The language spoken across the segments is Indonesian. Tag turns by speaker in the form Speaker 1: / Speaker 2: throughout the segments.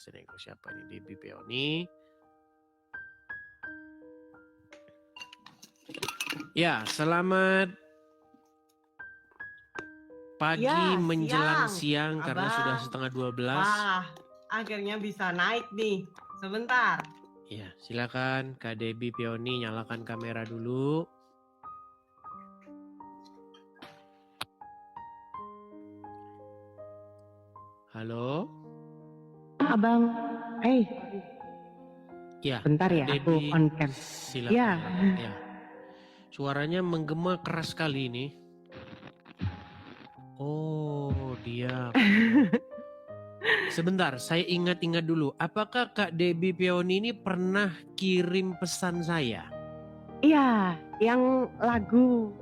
Speaker 1: Senengku siapa nih? Debbie Peoni. Ya, selamat pagi
Speaker 2: Ya,
Speaker 1: menjelang siang karena
Speaker 2: Abang.
Speaker 1: sudah setengah 12.
Speaker 2: Wah, akhirnya bisa naik nih. Sebentar.
Speaker 1: Ya, silakan Kak Debbie Peoni nyalakan kamera dulu. Halo.
Speaker 2: Abang,
Speaker 1: Ya,
Speaker 2: bentar
Speaker 1: Kak
Speaker 2: ya, aku
Speaker 1: Debbie,
Speaker 2: on cam.
Speaker 1: silakan.
Speaker 2: Ya.
Speaker 1: Ya. Suaranya menggema keras sekali ini. Oh, diam. Sebentar, saya ingat-ingat dulu. Apakah Kak Debbie Peoni ini pernah kirim pesan saya?
Speaker 2: Iya, yang lagu.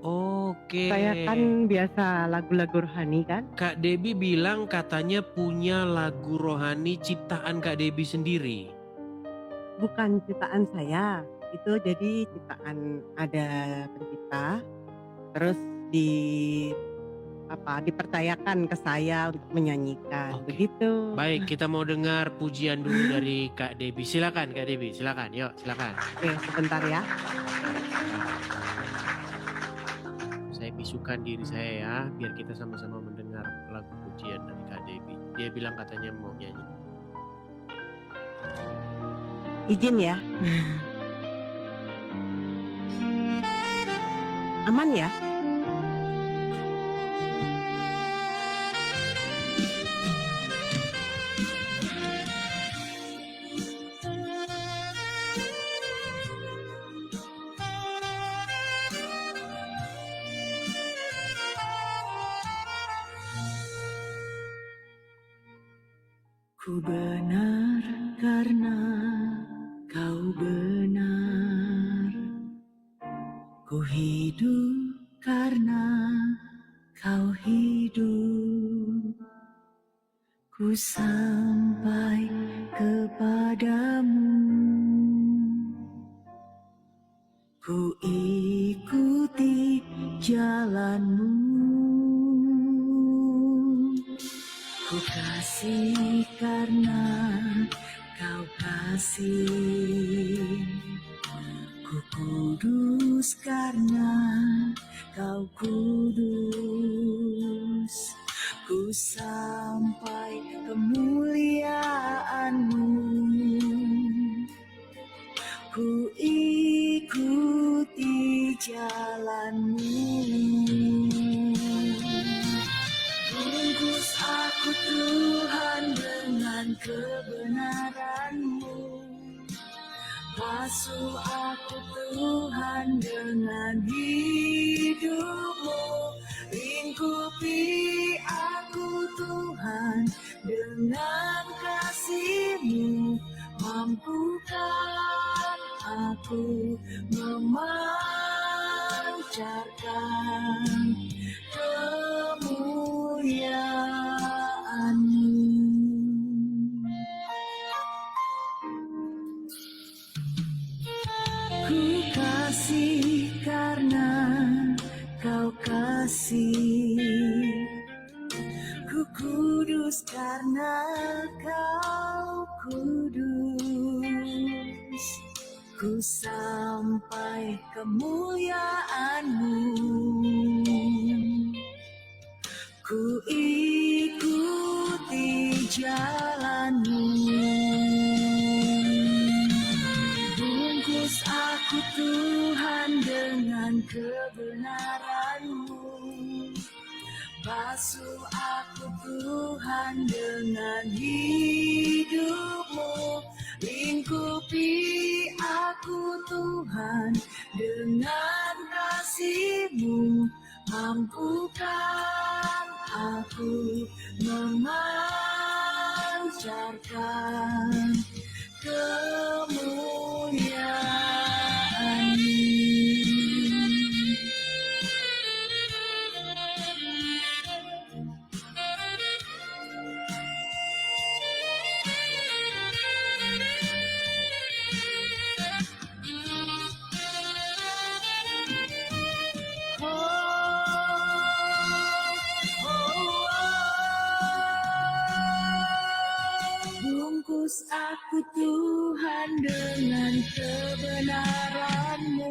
Speaker 1: Oke.
Speaker 2: Saya kan biasa lagu-lagu rohani kan.
Speaker 1: Kak Debbie bilang katanya punya lagu rohani ciptaan Kak Debbie sendiri.
Speaker 2: Bukan ciptaan saya, itu jadi ciptaan ada pencipta. Terus dipercayakan ke saya untuk menyanyikan.
Speaker 1: Oke.
Speaker 2: Begitu.
Speaker 1: Baik, kita mau dengar pujian dulu dari Kak Debbie. Silakan Kak Debbie, silakan. Yuk, silakan.
Speaker 2: Oke, sebentar ya.
Speaker 1: Saya bisukan diri saya ya, biar kita sama-sama mendengar lagu pujian dari Kak Debbie. Dia bilang katanya mau nyanyi.
Speaker 2: Izin ya. Aman ya? Ku benar karena kau benar. Ku hidup karena kau hidup. Ku sampai kepadamu. Ku ikuti jalanmu. Ku kasih karena kau kasih. Ku kudus karena kau kudus. Ku sampai kemuliaan-Mu. Ku ikuti jalan-Mu. Bungkus aku Tuhan dengan kebenaran-Mu. Basuh aku Tuhan dengan hidup-Mu. Lingkupi aku Tuhan dengan kasih-Mu. Mampukan aku memancarkan kemuliaan-Mu. Ku kasih karena kau kasih. Ku kudus karena kau kudus. Ku sampai kemuliaan-Mu. Ku ikuti jalan-Mu. Bungkus aku Tuhan dengan kebenaran-Mu. Basuh aku Tuhan dengan hidup-Mu. Lingkupi aku Tuhan dengan kasih-Mu. Mampukan aku memancarkan kemuliaan-Mu.
Speaker 3: Bungkus aku Tuhan dengan kebenaran-Mu.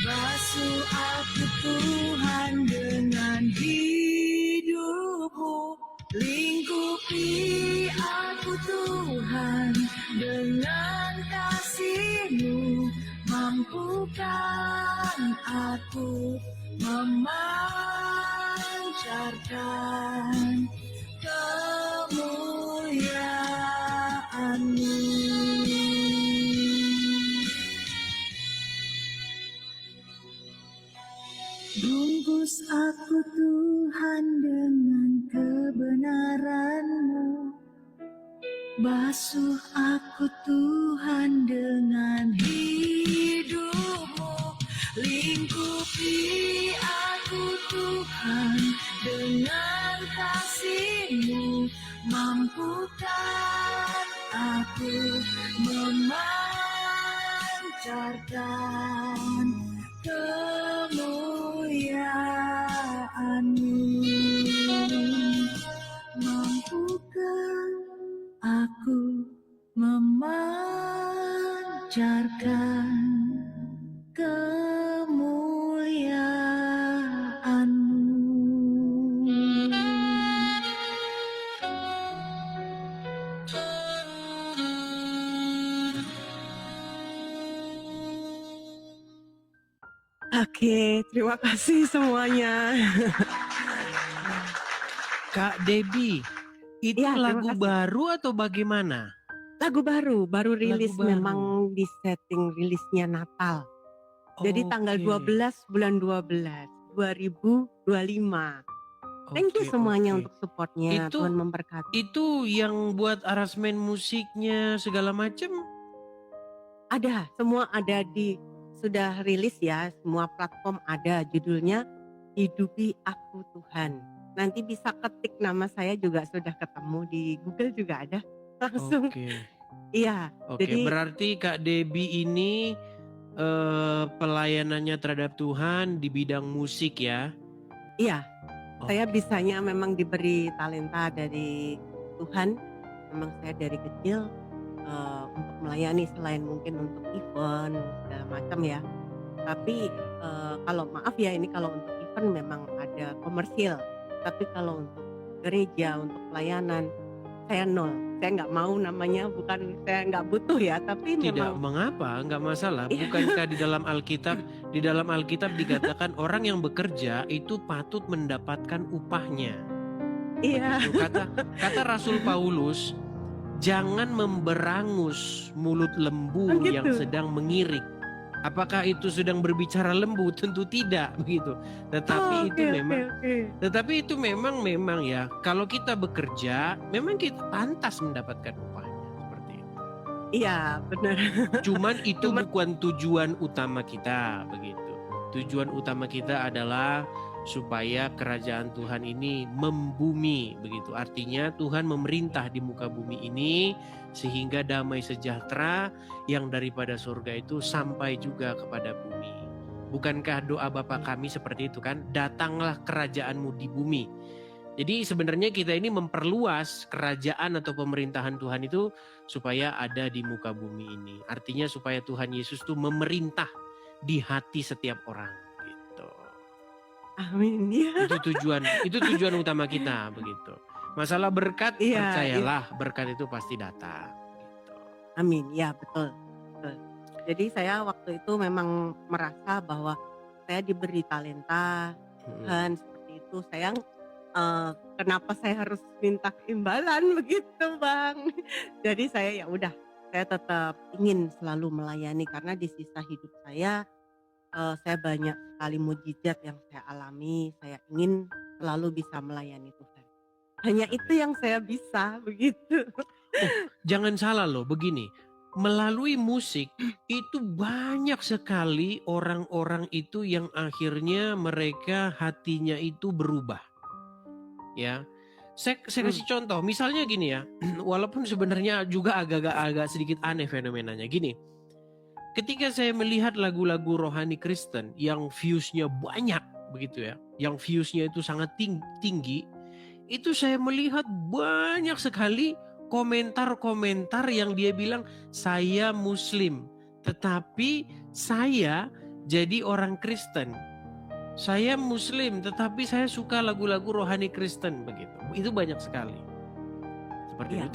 Speaker 3: Basuh aku Tuhan dengan hidup-Mu. Lingkupi aku Tuhan dengan kasih-Mu. Mampukan aku memancarkan kemuliaan-Mu. Bungkus aku Tuhan dengan kebenaran-Mu. Basuh aku Tuhan dengan hidup-Mu. Lingkupi aku Tuhan dengan kasih-Mu. Mampukan aku memancarkan kemuliaan-Mu. Mampukan aku memancarkan kemuliaan-Mu.
Speaker 2: Oke, terima kasih semuanya.
Speaker 1: Kak Debbie, itu
Speaker 2: Iya, terima
Speaker 1: lagu
Speaker 2: kasih.
Speaker 1: baru atau bagaimana?
Speaker 2: Lagu baru rilis,
Speaker 1: baru.
Speaker 2: memang di setting rilisnya Natal. Jadi tanggal 12 bulan 12 2025. Thank you
Speaker 1: Oke,
Speaker 2: semuanya
Speaker 1: oke.
Speaker 2: untuk supportnya.
Speaker 1: Itu-
Speaker 2: Tuhan memberkati.
Speaker 1: Itu yang buat aransemen musiknya segala macam.
Speaker 2: Ada, semua ada sudah rilis ya, semua platform ada. Judulnya Hidupi Aku Tuhan. Nanti bisa ketik nama saya juga sudah ketemu di Google juga ada. Langsung.
Speaker 1: Oke.
Speaker 2: Iya,
Speaker 1: Oke,
Speaker 2: jadi
Speaker 1: berarti Kak Debbie ini pelayanannya terhadap Tuhan di bidang musik ya?
Speaker 2: iya. Saya
Speaker 1: Oke.
Speaker 2: bisanya memang diberi talenta dari Tuhan. Memang saya dari kecil untuk melayani, selain mungkin untuk event segala macam ya. Tapi kalau maaf ya, ini kalau untuk event memang ada komersil. Tapi kalau untuk gereja, untuk pelayanan, saya nol. Saya nggak mau namanya, bukan saya nggak butuh ya, tapi
Speaker 1: Tidak
Speaker 2: memang
Speaker 1: mengapa, nggak masalah.
Speaker 2: Iya.
Speaker 1: Bukankah di dalam Alkitab dikatakan orang yang bekerja itu patut mendapatkan upahnya.
Speaker 2: iya.
Speaker 1: Begitu. Kata Rasul Paulus, jangan memberangus mulut lembu
Speaker 2: Oh, gitu.
Speaker 1: yang sedang mengirik. Apakah itu sedang berbicara lembu? Tentu tidak, begitu. Tetapi Tetapi itu memang ya, kalau kita bekerja, memang kita pantas mendapatkan upahnya seperti itu.
Speaker 2: Iya, benar.
Speaker 1: Cuman itu bukan tujuan utama kita, begitu. Tujuan utama kita adalah supaya kerajaan Tuhan ini membumi, begitu. Artinya Tuhan memerintah di muka bumi ini sehingga damai sejahtera yang daripada surga itu sampai juga kepada bumi. Bukankah doa Bapa kami seperti itu kan? Datanglah kerajaanmu di bumi. Jadi sebenarnya kita ini memperluas kerajaan atau pemerintahan Tuhan itu supaya ada di muka bumi ini. Artinya supaya Tuhan Yesus itu memerintah di hati setiap orang gitu.
Speaker 2: Amin ya.
Speaker 1: Itu tujuan utama kita begitu. Masalah berkat,
Speaker 2: Iya,
Speaker 1: percayalah berkat itu pasti datang gitu.
Speaker 2: Amin, ya betul. Jadi saya waktu itu memang merasa bahwa saya diberi talenta Tuhan seperti itu. Sayang kenapa saya harus minta imbalan begitu, Bang. Jadi saya ya udah, saya tetap ingin selalu melayani karena di sisa hidup saya banyak sekali mukjizat yang saya alami. Saya ingin selalu bisa melayani Tuhan. Hanya
Speaker 1: Amin.
Speaker 2: itu yang saya bisa begitu.
Speaker 1: Jangan salah loh, begini. Melalui musik itu banyak sekali orang-orang itu yang akhirnya mereka hatinya itu berubah. Ya. Saya kasih contoh, misalnya gini ya. Walaupun sebenarnya juga agak sedikit aneh fenomenanya. Gini. Ketika saya melihat lagu-lagu rohani Kristen yang views-nya banyak begitu ya. Yang views-nya itu sangat tinggi. Itu saya melihat banyak sekali komentar-komentar yang dia bilang saya Muslim, tetapi saya jadi orang Kristen. Saya Muslim, tetapi saya suka lagu-lagu rohani Kristen begitu. Itu banyak sekali. Seperti
Speaker 2: Iya.
Speaker 1: itu.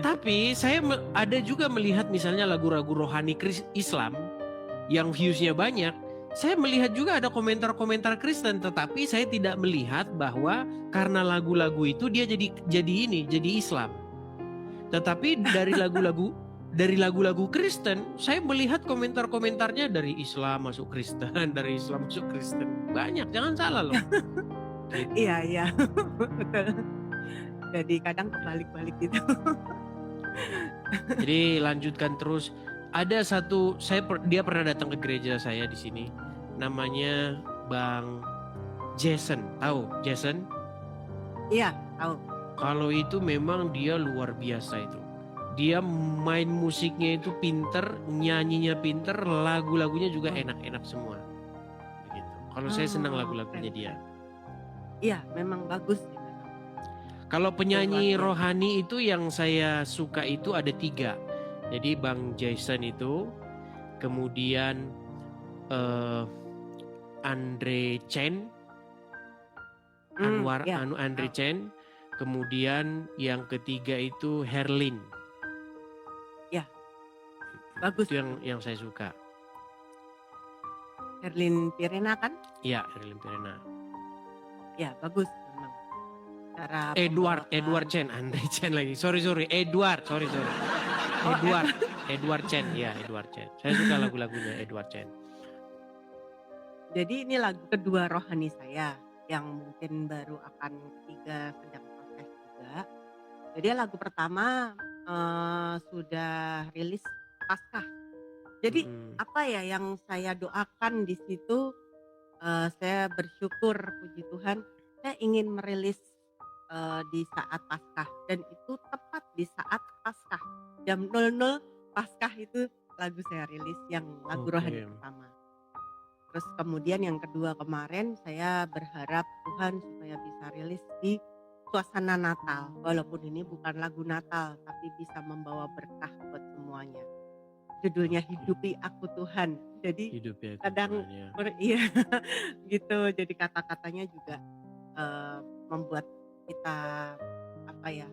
Speaker 1: Tapi
Speaker 2: Iya.
Speaker 1: saya ada juga melihat misalnya lagu-lagu rohani Islam yang viewsnya banyak. Saya melihat juga ada komentar-komentar Kristen, tetapi saya tidak melihat bahwa karena lagu-lagu itu dia jadi Islam. Tetapi dari lagu-lagu Kristen, saya melihat komentar-komentarnya dari Islam masuk Kristen, dari Islam masuk Kristen. Banyak, jangan salah loh. Gitu.
Speaker 2: Iya, betul. Jadi kadang kebalik-balik gitu.
Speaker 1: Jadi lanjutkan terus. Ada satu, dia pernah datang ke gereja saya di sini. Namanya Bang Jason. Tahu Jason?
Speaker 2: Iya, tahu.
Speaker 1: Kalau itu memang dia luar biasa itu. Dia main musiknya itu pinter, nyanyinya pinter, lagu-lagunya juga enak-enak semua. Begitu. Kalau saya senang lagu-lagunya dia.
Speaker 2: Iya, memang bagus.
Speaker 1: Kalau penyanyi rohani itu yang saya suka itu ada 3. Jadi Bang Jason itu, kemudian Andre Chen, Andre Chen, kemudian yang ketiga itu Herlin.
Speaker 2: Ya, bagus.
Speaker 1: Itu yang saya suka.
Speaker 2: Herlin Pirena kan?
Speaker 1: Iya, Herlin Pirena.
Speaker 2: Ya, bagus memang. Cara
Speaker 1: Edward Chen, Andre Chen lagi. Sorry, Edward Chen, ya Edward Chen. Saya suka lagu-lagunya Edward Chen.
Speaker 2: Jadi ini lagu kedua rohani saya yang mungkin baru akan ketiga sedang proses juga. Jadi lagu pertama sudah rilis Paskah. Jadi apa ya yang saya doakan di situ, saya bersyukur puji Tuhan, saya ingin merilis di saat Paskah dan itu tepat di saat Paskah jam 00 Paskah itu lagu saya rilis yang lagu rohani pertama. Terus kemudian yang kedua kemarin saya berharap Tuhan supaya bisa rilis di suasana Natal. Walaupun ini bukan lagu Natal tapi bisa membawa berkah buat semuanya. Judulnya Hidupi Aku Tuhan. Jadi kadang iya gitu. Jadi kata-katanya juga membuat kita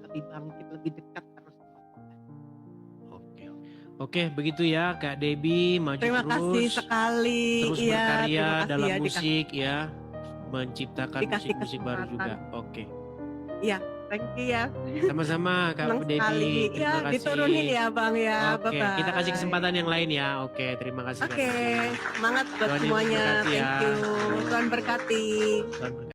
Speaker 2: lebih bangkit, lebih dekat terus.
Speaker 1: Oke, begitu ya Kak Debbie, maju
Speaker 2: terima
Speaker 1: terus.
Speaker 2: Terima kasih sekali.
Speaker 1: Terus berkarya dalam musik ya, menciptakan musik-musik baru juga. Oke.
Speaker 2: Iya, thank you ya.
Speaker 1: Sama-sama Kak Debbie.
Speaker 2: Terima kasih. Diturunin ya Bang ya.
Speaker 1: Oke, kita kasih kesempatan yang lain ya. Oke, terima kasih.
Speaker 2: Oke, semangat buat semuanya. Thank you. Tuhan berkati.